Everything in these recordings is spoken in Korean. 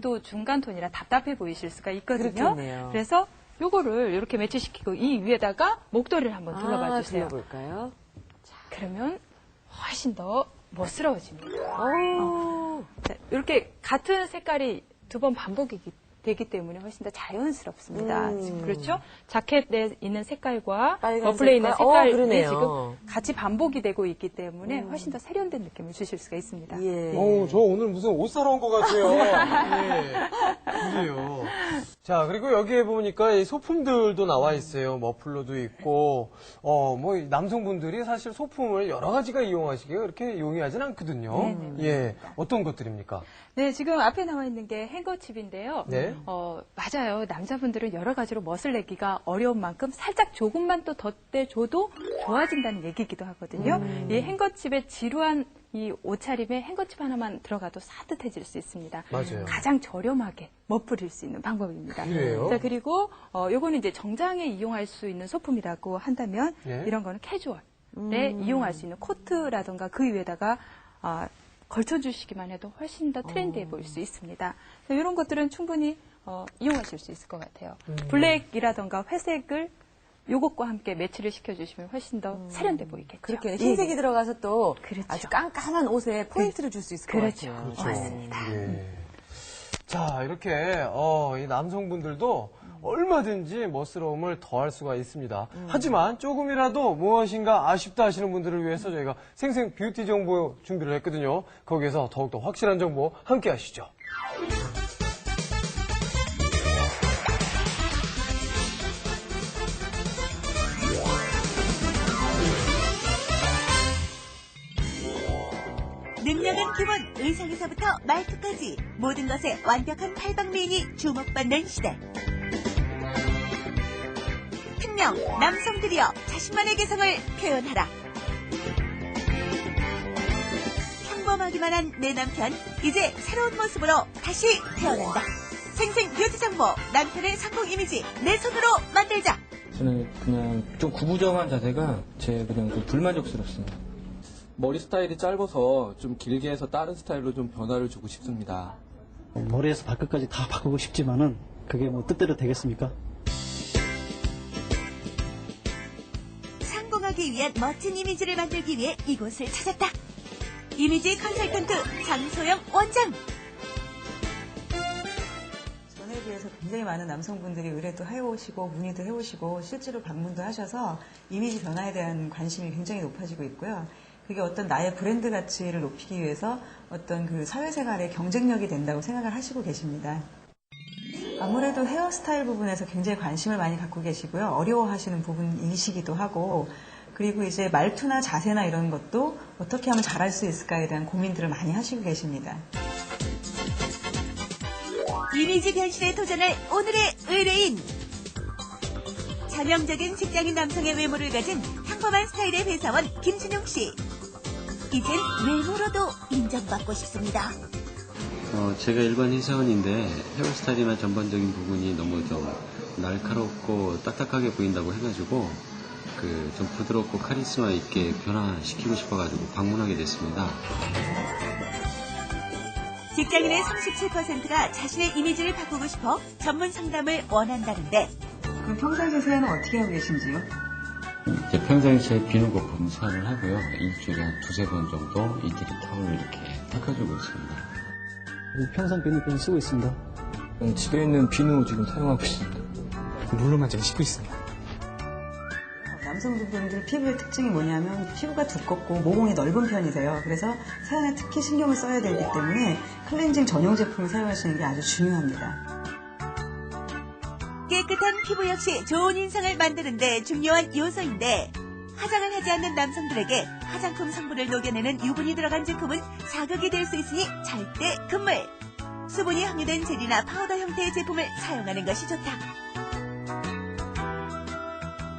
톤도 중간 톤이라 답답해 보이실 수가 있거든요. 그렇겠네요. 그래서 요거를 이렇게 매치시키고 이 위에다가 목도리를 한번 둘러봐 주세요. 둘러볼까요? 그러면 훨씬 더 멋스러워집니다. 자, 이렇게 같은 색깔이 두 번 반복이 되기 때문에 훨씬 더 자연스럽습니다. 그렇죠? 자켓에 있는 색깔과 머플레에 있는 색깔이 지금 같이 반복이 되고 있기 때문에 훨씬 더 세련된 느낌을 주실 수가 있습니다. 예. 저 오늘 무슨 옷 사러 온 것 같아요. 예. 그래요. 자, 그리고 여기에 보니까 이 소품들도 나와 있어요. 머플러도 있고, 뭐, 남성분들이 사실 소품을 여러 가지가 이용하시기에 그렇게 용이하진 않거든요. 예. 어떤 것들입니까? 네, 지금 앞에 나와 있는 게 행거칩인데요. 네. 맞아요. 남자분들은 여러 가지로 멋을 내기가 어려운 만큼 살짝 조금만 또 덧대줘도 좋아진다는 얘기이기도 하거든요. 이 행거칩의 지루한 이 옷차림에 행거칩 하나만 들어가도 산뜻해질 수 있습니다. 맞아요. 가장 저렴하게 멋부릴 수 있는 방법입니다. 그래요? 자, 그리고 요거는 이제 정장에 이용할 수 있는 소품이라고 한다면 이런 거는 캐주얼에 이용할 수 있는 코트라든가 그 위에다가 걸쳐주시기만 해도 훨씬 더 트렌디해 보일 수 있습니다. 이런 것들은 충분히 이용하실 수 있을 것 같아요. 블랙이라든가 회색을 요것과 함께 매치를 시켜주시면 훨씬 더 세련돼 보이겠죠. 그렇게 흰색이 들어가서 또 그렇죠. 아주 깜깜한 옷에 포인트를 줄 수 있을 것 같아요. 그렇죠. 맞습니다. 예. 자, 이렇게 이 남성분들도 얼마든지 멋스러움을 더할 수가 있습니다. 하지만 조금이라도 무엇인가 아쉽다 하시는 분들을 위해서 저희가 생생 뷰티 정보 준비를 했거든요. 거기에서 더욱더 확실한 정보 함께 하시죠. 능력은 기본, 의상에서부터 말투까지 모든 것에 완벽한 팔방미인이 주목받는 시대. 특명 남성들이여 자신만의 개성을 표현하라. 평범하기만 한 내 남편, 이제 새로운 모습으로 다시 태어난다. 생생 뷰티 정보, 남편의 성공 이미지 내 손으로 만들자. 저는 그냥 좀 구부정한 자세가 제 그냥 좀 불만족스럽습니다. 머리 스타일이 짧아서 좀 길게 해서 다른 스타일로 좀 변화를 주고 싶습니다. 머리에서 발끝까지 다 바꾸고 싶지만은 그게 뭐 뜻대로 되겠습니까? 성공하기 위한 멋진 이미지를 만들기 위해 이곳을 찾았다. 이미지 컨설턴트 장소영 원장. 전에 비해서 굉장히 많은 남성분들이 의뢰도 해오시고 문의도 해오시고 실제로 방문도 하셔서 이미지 변화에 대한 관심이 굉장히 높아지고 있고요. 그게 어떤 나의 브랜드 가치를 높이기 위해서 어떤 그 사회생활의 경쟁력이 된다고 생각을 하시고 계십니다. 아무래도 헤어스타일 부분에서 굉장히 관심을 많이 갖고 계시고요. 어려워하시는 부분이시기도 하고, 그리고 이제 말투나 자세나 이런 것도 어떻게 하면 잘할 수 있을까에 대한 고민들을 많이 하시고 계십니다. 이미지 변신에 도전할 오늘의 의뢰인. 전형적인 직장인 남성의 외모를 가진 평범한 스타일의 회사원 김준용 씨. 이젠 외모로도 인정받고 싶습니다. 제가 일반 회사원인데 헤어스타일이나 전반적인 부분이 너무 좀 날카롭고 딱딱하게 보인다고 해가지고 좀 부드럽고 카리스마 있게 변화시키고 싶어가지고 방문하게 됐습니다. 직장인의 37%가 자신의 이미지를 바꾸고 싶어 전문 상담을 원한다는데. 그럼 평상시 세안은 어떻게 하고 계신지요? 평상시에 비누 거품 사용을 하고요. 일주일에 한 2-3번 정도 이태리 타올을 이렇게 닦아주고 있습니다. 평상 비누 쓰고 있습니다. 집에 있는 비누 지금 사용하고 있습니다. 물로만 제가 씻고 있습니다. 남성분들 피부의 특징이 뭐냐면 피부가 두껍고 모공이 넓은 편이세요. 그래서 세안에 특히 신경을 써야 되기 때문에 클렌징 전용 제품을 사용하시는 게 아주 중요합니다. 깨끗한 피부 역시 좋은 인상을 만드는 데 중요한 요소인데, 화장을 하지 않는 남성들에게 화장품 성분을 녹여내는 유분이 들어간 제품은 자극이 될 수 있으니 절대 금물. 수분이 함유된 젤이나 파우더 형태의 제품을 사용하는 것이 좋다.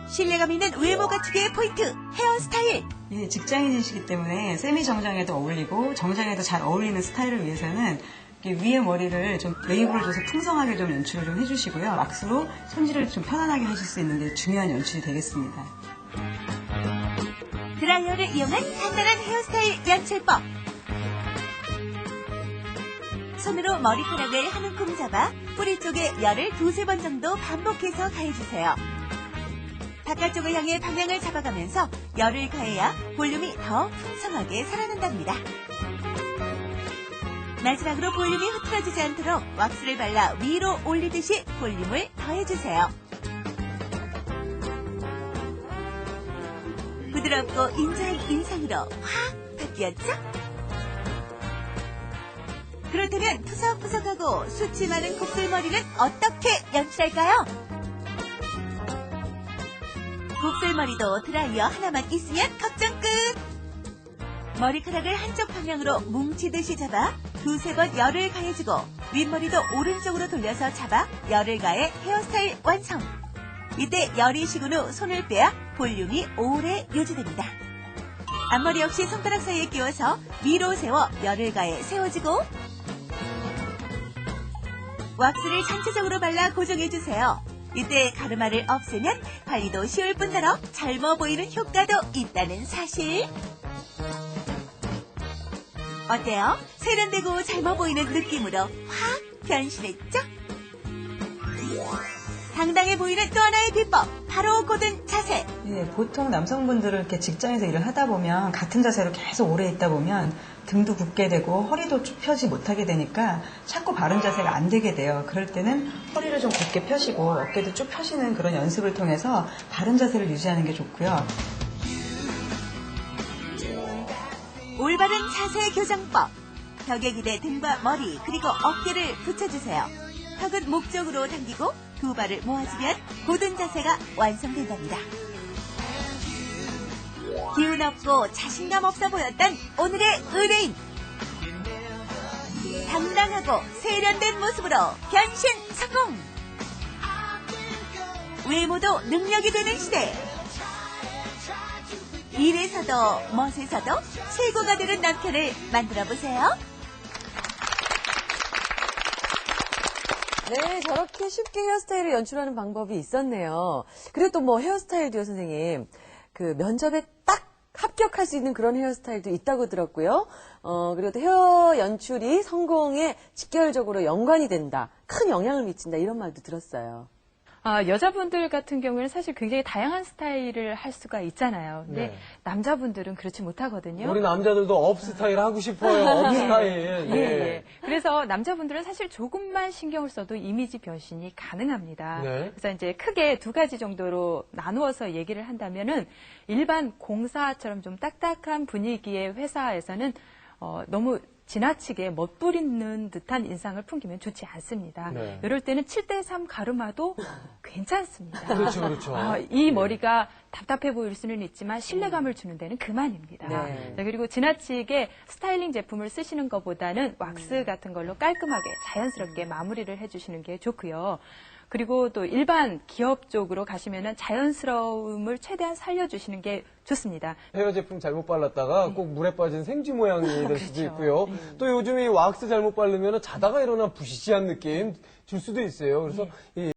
신뢰감 있는 외모 갖추기의 포인트, 헤어스타일. 예, 직장인이시기 때문에 세미 정장에도 어울리고 정장에도 잘 어울리는 스타일을 위해서는 위에 머리를 좀 웨이브를 줘서 풍성하게 좀 연출을 좀 해주시고요. 왁스로 손질을 좀 편안하게 하실 수 있는 게 중요한 연출이 되겠습니다. 드라이어를 이용한 간단한 헤어스타일 연출법. 손으로 머리카락을 한 움큼 잡아 뿌리 쪽에 열을 2-3번 정도 반복해서 가해주세요. 바깥쪽을 향해 방향을 잡아가면서 열을 가해야 볼륨이 더 풍성하게 살아난답니다. 마지막으로 볼륨이 흐트러지지 않도록 왁스를 발라 위로 올리듯이 볼륨을 더해주세요. 부드럽고 인자한 인상으로 확 바뀌었죠? 그렇다면 푸석푸석하고 숱이 많은 곱슬머리는 어떻게 연출할까요? 곱슬머리도 드라이어 하나만 있으면 걱정 끝! 머리카락을 한쪽 방향으로 뭉치듯이 잡아 2-3번 열을 가해주고 윗머리도 오른쪽으로 돌려서 잡아 열을 가해 헤어스타일 완성! 이때 열이 식은 후 손을 빼야 볼륨이 오래 유지됩니다. 앞머리 역시 손가락 사이에 끼워서 위로 세워 열을 가해 세워주고 왁스를 전체적으로 발라 고정해주세요. 이때 가르마를 없애면 관리도 쉬울 뿐더러 젊어 보이는 효과도 있다는 사실. 어때요? 세련되고 젊어 보이는 느낌으로 확 변신했죠? 당당해 보이는 또 하나의 비법, 바로 고든 자세. 예, 보통 남성분들은 이렇게 직장에서 일을 하다 보면 같은 자세로 계속 오래 있다 보면 등도 굽게 되고 허리도 쭉 펴지 못하게 되니까 자꾸 바른 자세가 안 되게 돼요. 그럴 때는 허리를 좀 곧게 펴시고 어깨도 쭉 펴시는 그런 연습을 통해서 바른 자세를 유지하는 게 좋고요. 올바른 자세 교정법. 벽에 기대 등과 머리 그리고 어깨를 붙여주세요. 턱은 목 쪽으로 당기고 두 발을 모아주면 고든 자세가 완성된답니다. 기운 없고 자신감 없어 보였던 오늘의 의뢰인. 당당하고 세련된 모습으로 변신 성공! 외모도 능력이 되는 시대. 일에서도 멋에서도 최고가 되는 남편을 만들어보세요. 네, 저렇게 쉽게 헤어스타일을 연출하는 방법이 있었네요. 그리고 또 뭐 헤어스타일도요, 선생님. 그 면접에 딱 합격할 수 있는 그런 헤어스타일도 있다고 들었고요. 그리고 또 헤어 연출이 성공에 직결적으로 연관이 된다. 큰 영향을 미친다. 이런 말도 들었어요. 여자분들 같은 경우에는 사실 굉장히 다양한 스타일을 할 수가 있잖아요. 근데 네. 남자분들은 그렇지 못하거든요. 우리 남자들도 업 스타일 하고 싶어요. 업 스타일. 예, 예. 그래서 남자분들은 사실 조금만 신경을 써도 이미지 변신이 가능합니다. 네. 그래서 이제 크게 2가지 정도로 나누어서 얘기를 한다면은 일반 공사처럼 좀 딱딱한 분위기의 회사에서는 너무 지나치게 멋부리는 듯한 인상을 풍기면 좋지 않습니다. 네. 이럴 때는 7:3 가르마도 괜찮습니다. 그렇죠, 그렇죠. 이 머리가 답답해 보일 수는 있지만 신뢰감을 주는 데는 그만입니다. 네. 자, 그리고 지나치게 스타일링 제품을 쓰시는 것보다는 왁스 같은 걸로 깔끔하게 자연스럽게 마무리를 해주시는 게 좋고요. 그리고 또 일반 기업 쪽으로 가시면은 자연스러움을 최대한 살려주시는 게 좋습니다. 헤어 제품 잘못 발랐다가 꼭 물에 빠진 생쥐 모양이 될 수도 그렇죠. 있고요. 또 요즘 이 왁스 잘못 바르면 자다가 일어난 부시시한 느낌 줄 수도 있어요. 그래서 이